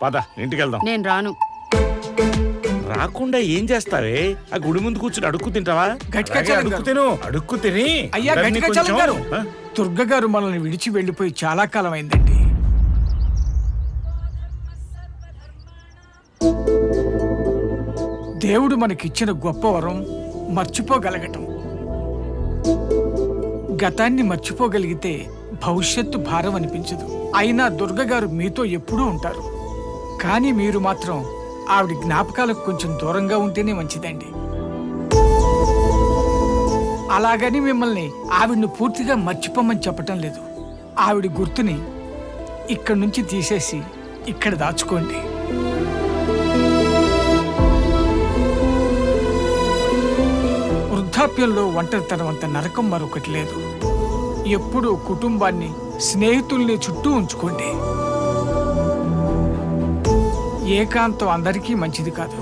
పద ఇంటికి వెళ్దాం. నేను రాను. రాకుండా ఏం చేస్తావే? ఆ గుడి ముందు కూర్చుని అడుక్కు తింటావా? గట్టిగా అలాగే చలం అడుక్కు గారు. తిను, అడుక్కు తిని అయ్యా అందరినీ గట్టిగా చలం గారు. కొంచెం, దుర్గ గారు మనల్ని విడిచి వెళ్ళిపోయి చాలా కాలం అయిందండి. దేవుడు మనకిచ్చిన గొప్ప వరం మర్చిపోగలగటం. గతాన్ని మర్చిపోగలిగితే భవిష్యత్తు భారం అనిపించదు. అయినా దుర్గ గారు మీతో ఎప్పుడూ ఉంటారు. కానీ మీరు మాత్రం ఆవిడ జ్ఞాపకాలకు కొంచెం దూరంగా ఉంటేనే మంచిదండి. అలాగని మిమ్మల్ని ఆవిడ్ని పూర్తిగా మర్చిపోమని చెప్పటం లేదు. ఆవిడ గుర్తుని ఇక్కడి నుంచి తీసేసి ఇక్కడ దాచుకోండి. వృద్ధాప్యంలో ఒంటరితనం అంత నరకం మరొకటి లేదు. ఎప్పుడూ కుటుంబాన్ని, స్నేహితుల్ని చుట్టూ ఉంచుకోండి. ఏకాంతం అందరికీ మంచిది కాదు.